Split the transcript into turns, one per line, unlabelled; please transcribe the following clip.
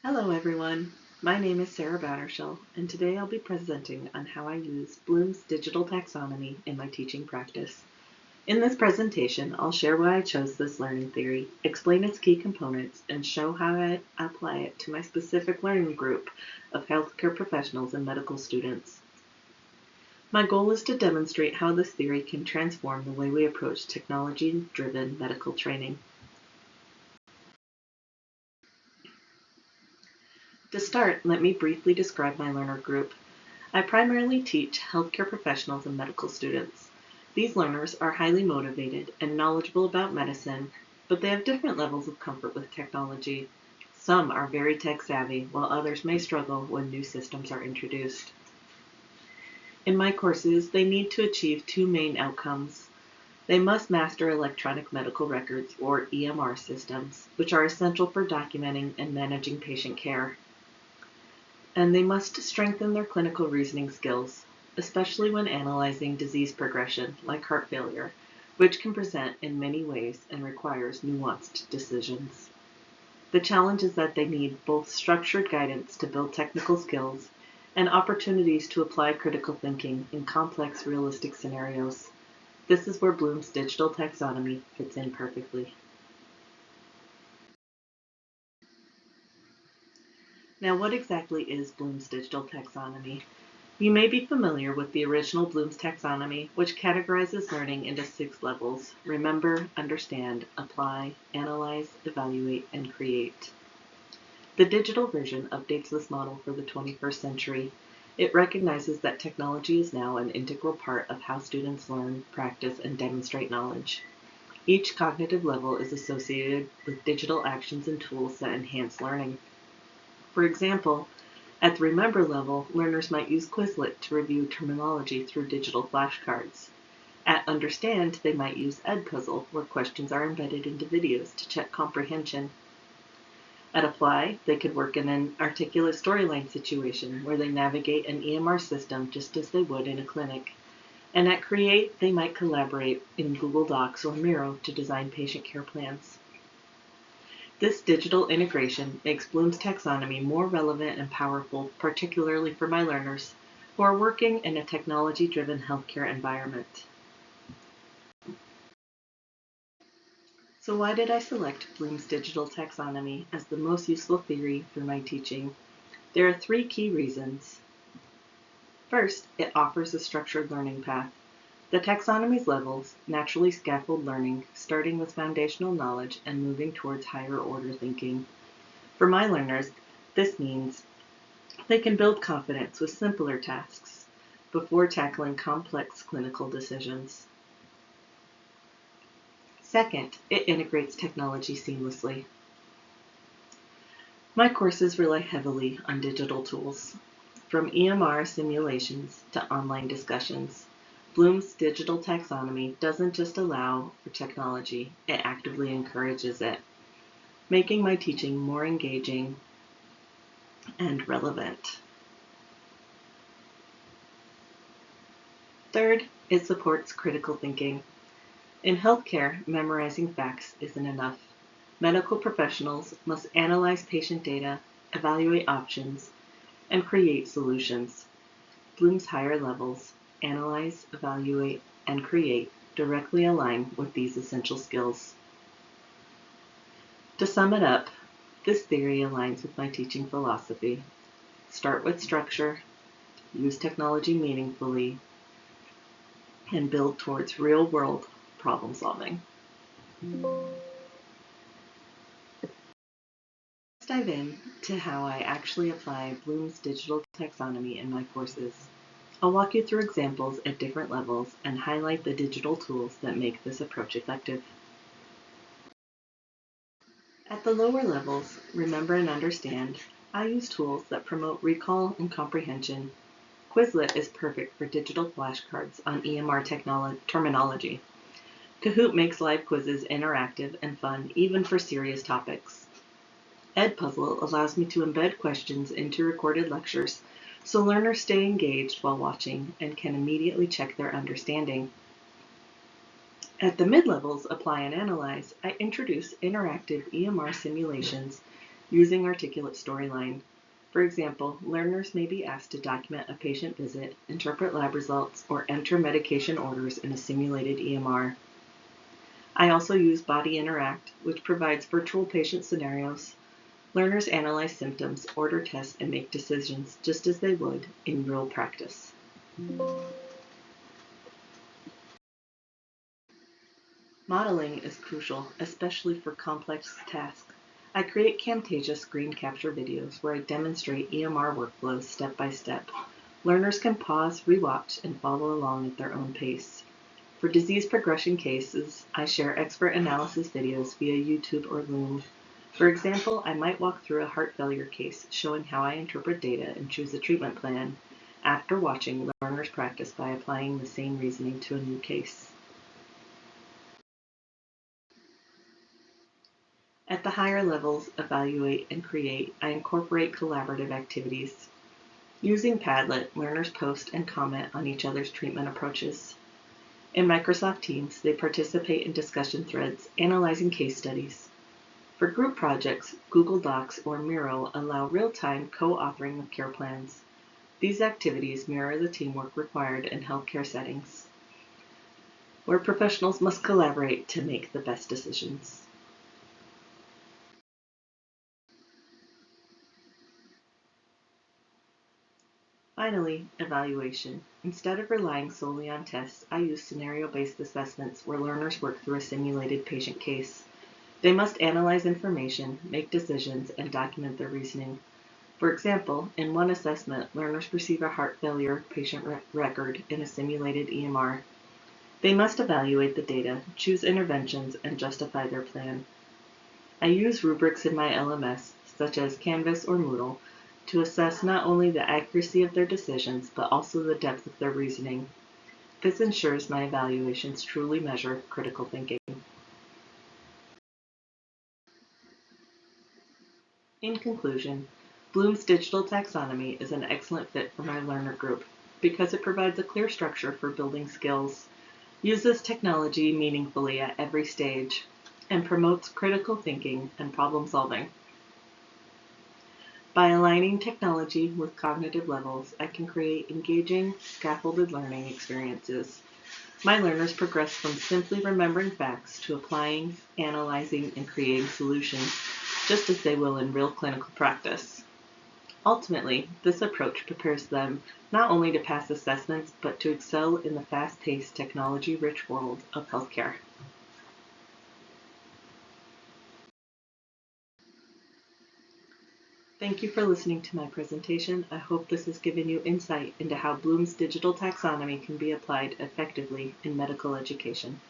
Hello everyone, my name is Sarah Battershell, and today I'll be presenting on how I use Bloom's digital taxonomy in my teaching practice. In this presentation, I'll share why I chose this learning theory, explain its key components, and show how I apply it to my specific learning group of healthcare professionals and medical students. My goal is to demonstrate how this theory can transform the way we approach technology-driven medical training. To start, let me briefly describe my learner group. I primarily teach healthcare professionals and medical students. These learners are highly motivated and knowledgeable about medicine, but they have different levels of comfort with technology. Some are very tech savvy, while others may struggle when new systems are introduced. In my courses, they need to achieve two main outcomes. They must master electronic medical records, or EMR systems, which are essential for documenting and managing patient care. And they must strengthen their clinical reasoning skills, especially when analyzing disease progression, like heart failure, which can present in many ways and requires nuanced decisions. The challenge is that they need both structured guidance to build technical skills and opportunities to apply critical thinking in complex, realistic scenarios. This is where Bloom's digital taxonomy fits in perfectly. Now, what exactly is Bloom's digital taxonomy? You may be familiar with the original Bloom's taxonomy, which categorizes learning into 6 levels: remember, understand, apply, analyze, evaluate, and create. The digital version updates this model for the 21st century. It recognizes that technology is now an integral part of how students learn, practice, and demonstrate knowledge. Each cognitive level is associated with digital actions and tools that enhance learning. For example, at the Remember level, learners might use Quizlet to review terminology through digital flashcards. At Understand, they might use Edpuzzle, where questions are embedded into videos to check comprehension. At Apply, they could work in an articulate storyline situation where they navigate an EMR system just as they would in a clinic. And at Create, they might collaborate in Google Docs or Miro to design patient care plans. This digital integration makes Bloom's taxonomy more relevant and powerful, particularly for my learners who are working in a technology-driven healthcare environment. So why did I select Bloom's digital taxonomy as the most useful theory for my teaching? There are 3 key reasons. First, it offers a structured learning path. The taxonomy's levels naturally scaffold learning, starting with foundational knowledge and moving towards higher order thinking. For my learners, this means they can build confidence with simpler tasks before tackling complex clinical decisions. Second, it integrates technology seamlessly. My courses rely heavily on digital tools, from EMR simulations to online discussions. Bloom's digital taxonomy doesn't just allow for technology, it actively encourages it, making my teaching more engaging and relevant. Third, it supports critical thinking. In healthcare, memorizing facts isn't enough. Medical professionals must analyze patient data, evaluate options, and create solutions. Bloom's higher levels, analyze, evaluate, and create, directly align with these essential skills. To sum it up, this theory aligns with my teaching philosophy. Start with structure, use technology meaningfully, and build towards real-world problem solving. Let's dive in to how I actually apply Bloom's digital taxonomy in my courses. I'll walk you through examples at different levels and highlight the digital tools that make this approach effective. At the lower levels, remember and understand, I use tools that promote recall and comprehension. Quizlet is perfect for digital flashcards on EMR terminology. Kahoot makes live quizzes interactive and fun, even for serious topics. Edpuzzle allows me to embed questions into recorded lectures, so learners stay engaged while watching and can immediately check their understanding. At the mid-levels, Apply and Analyze, I introduce interactive EMR simulations using articulate storyline. For example, learners may be asked to document a patient visit, interpret lab results, or enter medication orders in a simulated EMR. I also use Body Interact, which provides virtual patient scenarios. Learners analyze symptoms, order tests, and make decisions just as they would in real practice. Modeling is crucial, especially for complex tasks. I create Camtasia screen capture videos where I demonstrate EMR workflows step by step. Learners can pause, rewatch, and follow along at their own pace. For disease progression cases, I share expert analysis videos via YouTube or Loom. For example, I might walk through a heart failure case, showing how I interpret data and choose a treatment plan. After watching, learners practice by applying the same reasoning to a new case. At the higher levels, evaluate and create, I incorporate collaborative activities. Using Padlet, learners post and comment on each other's treatment approaches. In Microsoft Teams, they participate in discussion threads, analyzing case studies. For group projects, Google Docs or Miro allow real-time co-authoring of care plans. These activities mirror the teamwork required in healthcare settings, where professionals must collaborate to make the best decisions. Finally, evaluation. Instead of relying solely on tests, I use scenario-based assessments where learners work through a simulated patient case. They must analyze information, make decisions, and document their reasoning. For example, in one assessment, learners receive a heart failure patient record in a simulated EMR. They must evaluate the data, choose interventions, and justify their plan. I use rubrics in my LMS, such as Canvas or Moodle, to assess not only the accuracy of their decisions, but also the depth of their reasoning. This ensures my evaluations truly measure critical thinking. In conclusion, Bloom's digital taxonomy is an excellent fit for my learner group because it provides a clear structure for building skills, uses technology meaningfully at every stage, and promotes critical thinking and problem solving. By aligning technology with cognitive levels, I can create engaging, scaffolded learning experiences. My learners progress from simply remembering facts to applying, analyzing, and creating solutions, just as they will in real clinical practice. Ultimately, this approach prepares them not only to pass assessments, but to excel in the fast-paced, technology-rich world of healthcare. Thank you for listening to my presentation. I hope this has given you insight into how Bloom's digital taxonomy can be applied effectively in medical education.